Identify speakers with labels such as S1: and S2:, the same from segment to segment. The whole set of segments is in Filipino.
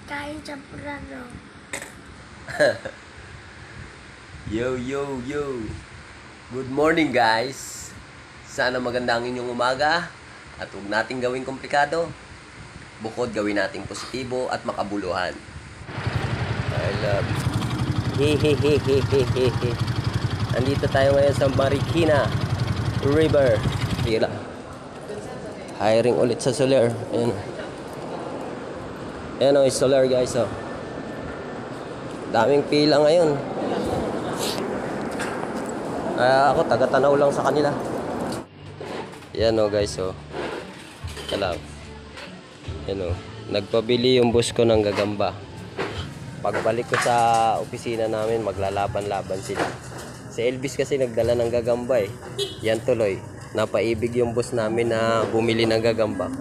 S1: Kain champurado.
S2: Yo, yo, yo. Good morning, guys. Sana maganda ang inyong umaga at huwag nating gawing komplikado. Bukod gawin nating positibo at makabuluhan. I love you. Nandito tayo ngayon sa Marikina River. Tira. Hiring ulit sa Soler. Ayan. Ayan o, Soler, guys. Oh. Daming pila ngayon. Ako, taga-tanaw lang sa kanila. Yan o, guys. Oh. Kalang. Yan o. Nagpabili yung boss ko ng gagamba. Pagbalik ko sa opisina namin, maglalaban-laban sila. Si Elvis kasi nagdala ng gagamba eh. Yan tuloy. Napaibig yung boss namin na bumili ng gagamba.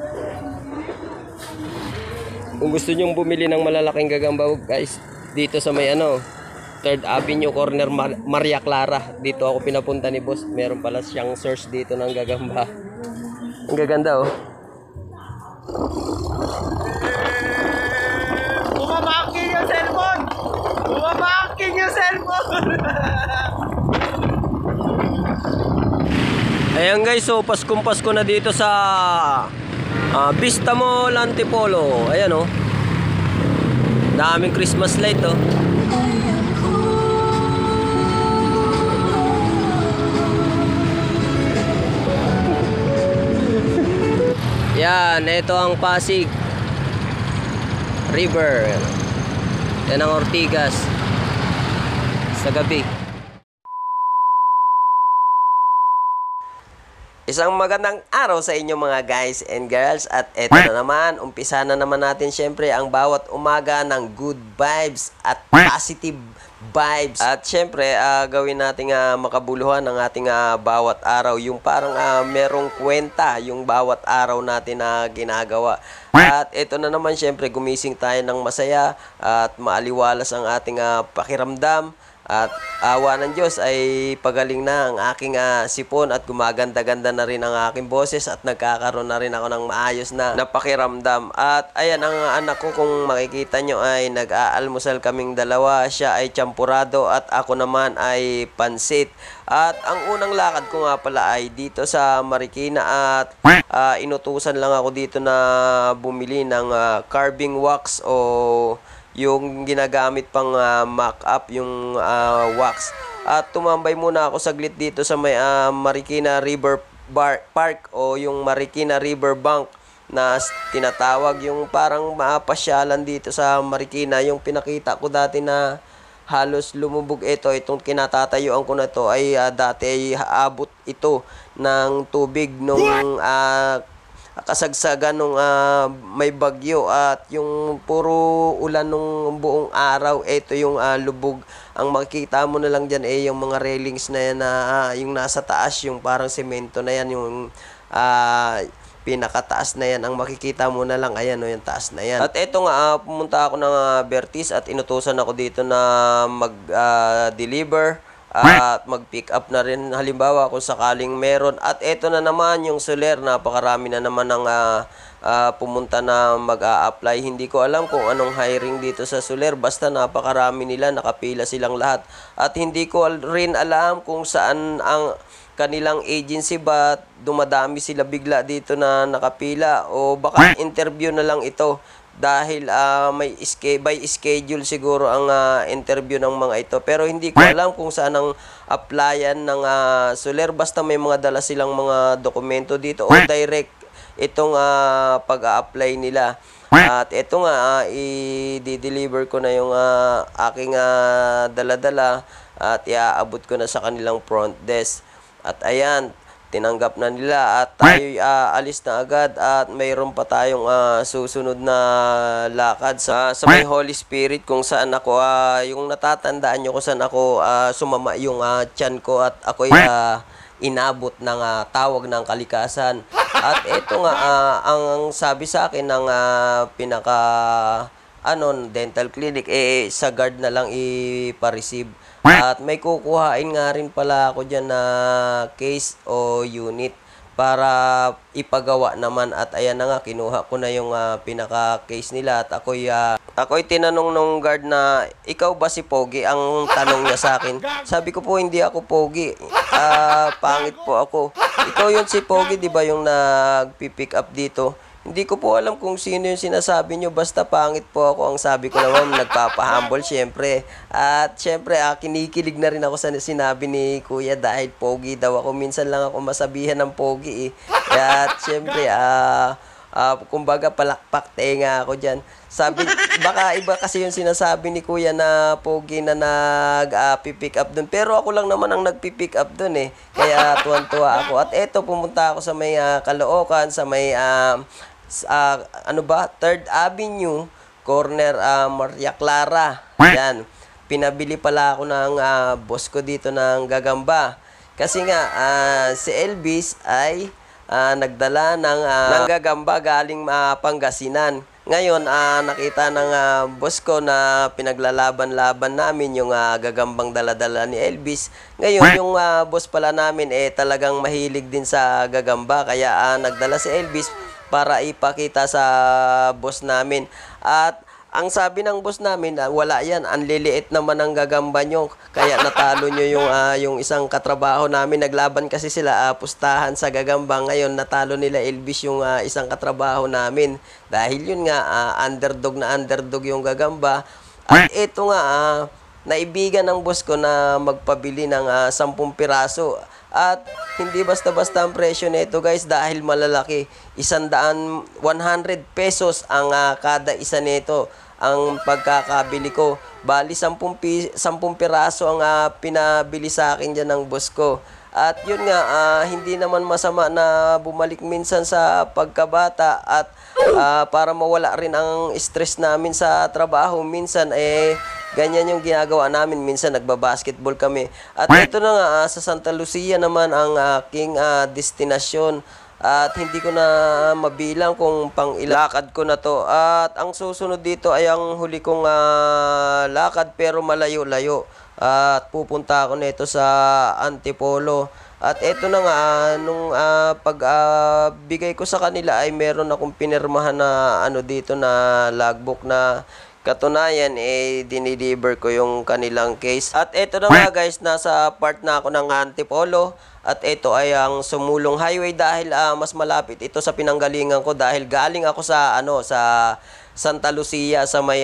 S2: Kung gusto nyong bumili ng malalaking gagamba, guys, dito sa may 3rd Avenue corner Maria Clara. Dito ako pinapunta ni boss. Meron pala siyang source dito ng gagamba. Ang gaganda oh.
S3: Bumabacking yung cellphone! Bumabacking yung cellphone!
S2: Ayan guys, so Pasko na dito sa Vista Mall Antipolo. Ayan oh. Daming Christmas light oh. Yan, ito ang Pasig River. Yan ang Ortigas sa gabi. Isang magandang araw sa inyo mga guys and girls. At eto na naman, umpisa na naman natin syempre ang bawat umaga ng good vibes at positive vibes. At syempre, gawin natin makabuluhan ang ating bawat araw. Yung parang merong kwenta yung bawat araw natin na ginagawa. At ito na naman syempre, gumising tayo ng masaya at maaliwalas ang ating pakiramdam. At awa ng Diyos ay pagaling na ang aking sipon at gumaganda-ganda na rin ang aking boses at nagkakaroon na rin ako ng maayos na pakiramdam. At ayan, ang anak ko kung makikita nyo ay nag-aalmusal kaming dalawa. Siya ay champurado at ako naman ay pansit. At ang unang lakad ko nga pala ay dito sa Marikina at inutusan lang ako dito na bumili ng carving wax o yung ginagamit pang mock-up yung wax. At tumambay muna ako saglit dito sa may Marikina River Park o yung Marikina River Bank na tinatawag, yung parang pasyalan dito sa Marikina. Yung pinakita ko dati na halos lumubog itong kinatatayuan ko na to ay dati ay abot ito ng tubig nung kasagsagan nung may bagyo at yung puro ulan nung buong araw. Ito yung lubog. Ang makikita mo na lang dyan yung mga railings na yan na yung nasa taas, yung parang semento na yan, yung pinakataas na yan. Ang makikita mo na lang, ayan o, yung taas na yan. At eto nga, pumunta ako ng Bertis at inutusan ako dito na mag-deliver at mag-pick up na rin halimbawa kung sakaling meron. At eto na naman yung Soler, napakarami na naman ng pumunta na mag-a-apply. Hindi ko alam kung anong hiring dito sa Soler, basta napakarami nila, nakapila silang lahat. At hindi ko rin alam kung saan ang kanilang agency, ba dumadami sila bigla dito na nakapila o baka interview na lang ito. Dahil may by schedule siguro ang interview ng mga ito. Pero hindi ko alam kung saan ang applyan ng Soler. Basta may mga dala silang mga dokumento dito o direct itong pag-a-apply nila. At ito nga, i-deliver ko na yung aking dala-dala at iaabot ko na sa kanilang front desk. At ayan, tinanggap na nila at tayo alis na agad at mayroon pa tayong susunod na lakad sa may Holy Spirit kung saan ako yung natatandaan nyo kung saan ako sumama yung tiyan ko at ako'y inabot ng tawag ng kalikasan. At ito nga ang sabi sa akin ng pinaka dental clinic sa guard na lang ipa-receive. At may kukuhain nga rin pala ako dyan na case o unit para ipagawa naman. At ayan na nga, kinuha ko na yung pinaka-case nila at ako'y Ako'y tinanong nung guard na, ikaw ba si Pogi? Ang tanong niya sa akin. Sabi ko po, hindi ako Pogi. Pangit po ako. Ikaw yun si Pogi, di ba yung nagpipick up dito? Hindi ko po alam kung sino yung sinasabi nyo. Basta pangit po ako. Ang sabi ko naman, nagpapahumble syempre. At syempre, kinikilig na rin ako sa sinabi ni Kuya dahil Pogi daw ako. Minsan lang ako masabihan ng Pogi At syempre, kumbaga palakpak tenga ako dyan. Sabi, baka iba kasi yung sinasabi ni Kuya na Pogi na nag-pick up dun. Pero ako lang naman ang nagpipick up dun Kaya tuwan-tuwa ako. At eto, pumunta ako sa may Caloocan, sa may 3rd Avenue, corner Maria Clara. Yan. Pinabili pala ako ng boss ko dito ng gagamba. Kasi nga, si Elvis ay nagdala ng gagamba galing Pangasinan. Ngayon, nakita ng boss ko na pinaglalaban-laban namin yung gagambang daladala ni Elvis. Ngayon, yung boss pala namin talagang mahilig din sa gagamba. Kaya nagdala si Elvis para ipakita sa boss namin. At ang sabi ng boss namin, wala yan, ang liliit naman ang gagamba nyo. Kaya natalo nyo yung isang katrabaho namin. Naglaban kasi sila, pustahan sa gagamba. Ngayon, natalo nila Elvis yung isang katrabaho namin. Dahil yun nga, underdog na underdog yung gagamba. At ito nga, naibigan ng boss ko na magpabili ng 10 piraso. At hindi basta-basta ang presyo nito guys dahil malalaki. 100 pesos ang kada isa nito ang pagkakabili ko. Bali 10 piraso ang pinabili sa akin dyan ng boss ko. At yun nga, hindi naman masama na bumalik minsan sa pagkabata at para mawala rin ang stress namin sa trabaho. Minsan ganyan yung ginagawa namin. Minsan nagbabasketball kami. At ito na nga, sa Santa Lucia naman ang aking destinasyon. At hindi ko na mabilang kung pang ilakad ko na to. At ang susunod dito ay ang huli kong lakad pero malayo-layo. At pupunta ako nito sa Antipolo. At eto na nga, nung pagbigay ko sa kanila ay meron akong pinirmahan na dito na logbook na katunayan dinideliver ko yung kanilang case. At eto na nga guys, nasa part na ako ng Antipolo. At ito ay ang Sumulong Highway dahil mas malapit ito sa pinanggalingan ko dahil galing ako sa sa Santa Lucia sa may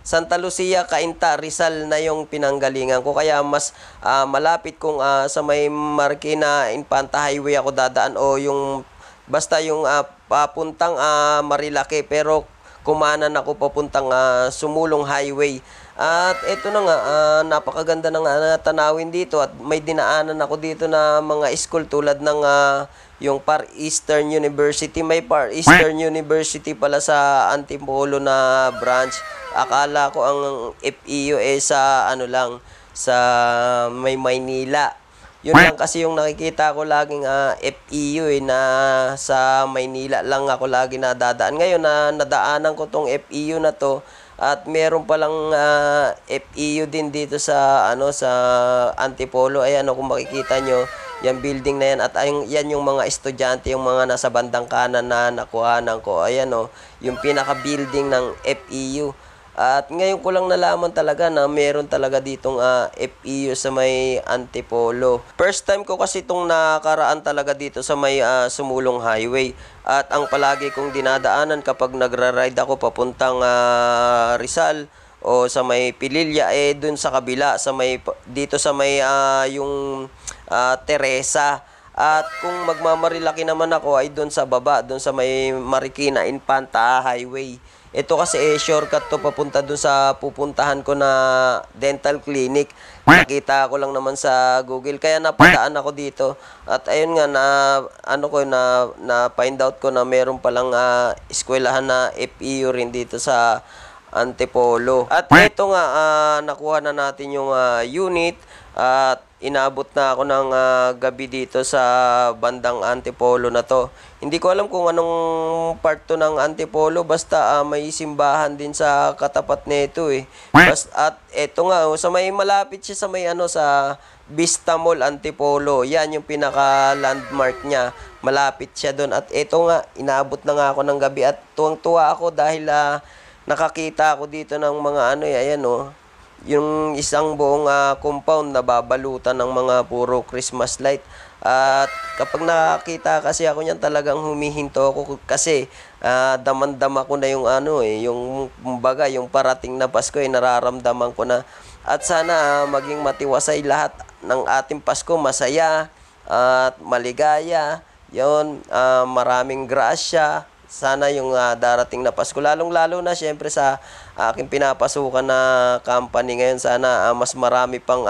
S2: Santa Lucia, Cainta, Rizal na yung pinanggalingan ko. Kaya mas malapit kung sa may Marikina Infanta Highway ako dadaan o yung basta yung papuntang Marilake pero kumanan ako papuntang Sumulong Highway. At ito na nga, napakaganda ng tanawin dito at may dinaanan ako dito na mga school tulad ng yung Far Eastern University. May Far Eastern University pala sa Antipolo na branch. Akala ko ang FEU sa sa may Maynila. Yun lang kasi yung nakikita ko laging FEU na sa Maynila lang ako lagi nadadaan. Ngayon nadaanan ko tong FEU na to. At meron palang FEU din dito sa sa Antipolo. Ayan kung makikita nyo, yung building na yan. At yan yung mga estudyante, yung mga nasa bandang kanan na nakuhanan ko. Ayan yung pinaka-building ng FEU. At ngayon ko lang nalaman talaga na meron talaga ditong FEU sa may Antipolo. First time ko kasi itong nakaraan talaga dito sa may Sumulong Highway. At ang palagi kong dinadaanan kapag nagra-ride ako papuntang Rizal o sa may Pililya dun sa kabila dito sa may yung Teresa. At kung magmamarilaki naman ako ay dun sa baba, dun sa may Marikina Infanta Highway. Ito kasi shortcut to papunta dun sa pupuntahan ko na dental clinic. Nakita ko lang naman sa Google kaya napadaan ako dito. At ayun nga na find out ko na meron palang eskwelahan na FEU rin dito sa Antipolo. At ito nga nakuha na natin yung unit at inabot na ako ng gabi dito sa bandang Antipolo na to. Hindi ko alam kung anong part to ng Antipolo, basta may simbahan din sa katapat nito eh. At eto nga, sa may malapit siya sa may sa Vista Mall Antipolo. Yan yung pinaka landmark niya. Malapit siya doon. At eto nga, inabot na nga ako ng gabi at tuwang-tuwa ako dahil nakakita ako dito ng mga ayan yung isang buong compound na babalutan ng mga puro Christmas light. At kapag nakakita kasi ako niyan, talagang humihinto ako kasi daman-dama ko na yung yung kumbaga yung parating na Pasko ay nararamdaman ko na. At sana maging matiwasay lahat ng ating Pasko, masaya at maligaya. Yon, maraming grasya. Sana yung darating na Pasko, lalong-lalo na syempre sa aking pinapasukan na company ngayon, sana mas marami pang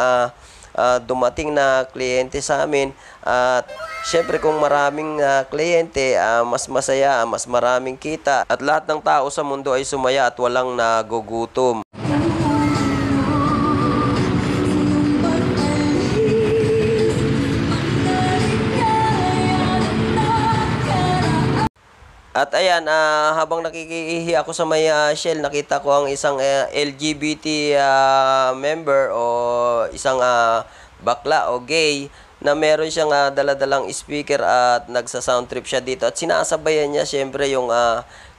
S2: dumating na kliyente sa amin. At syempre kung maraming kliyente, mas masaya, mas maraming kita, at lahat ng tao sa mundo ay sumaya at walang nagugutom. At ayan, habang nakikihi ako sa may Shell, nakita ko ang isang LGBT member o isang bakla o gay na meron siyang daladalang speaker at nagsa-sound trip siya dito. At sinasabayan niya syempre yung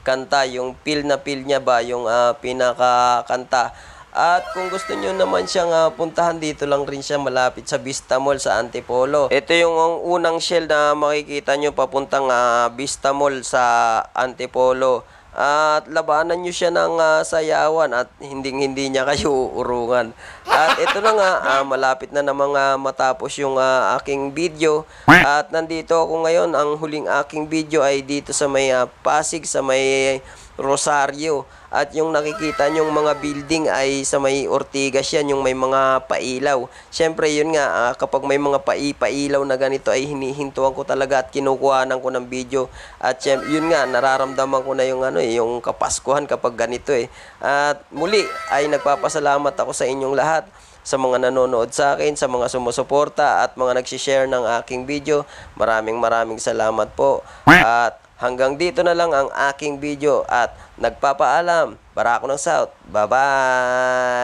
S2: kanta, yung feel na feel niya ba, yung pinakakanta. At kung gusto nyo naman siyang puntahan, dito lang rin siya malapit sa Vista Mall sa Antipolo. Ito yung unang Shell na makikita nyo papuntang Vista Mall sa Antipolo. At labanan nyo siya ng sayawan at hindi niya kayo uurungan. At ito na nga, malapit na namang matapos yung aking video. At nandito ako ngayon, ang huling aking video ay dito sa may Pasig, sa may Rosario. At yung nakikita nyong mga building ay sa may Ortigas yan, yung may mga pailaw. Siyempre yun nga, kapag may mga pailaw na ganito ay hinihintuan ko talaga at kinukuhanan ko ng video. At yun nga, nararamdaman ko na yung yung kapaskuhan kapag ganito eh. At muli ay nagpapasalamat ako sa inyong lahat, sa mga nanonood sa akin, sa mga sumusuporta at mga nagsishare ng aking video. Maraming salamat po. At hanggang dito na lang ang aking video at nagpapaalam. Barako ng South. Bye-bye!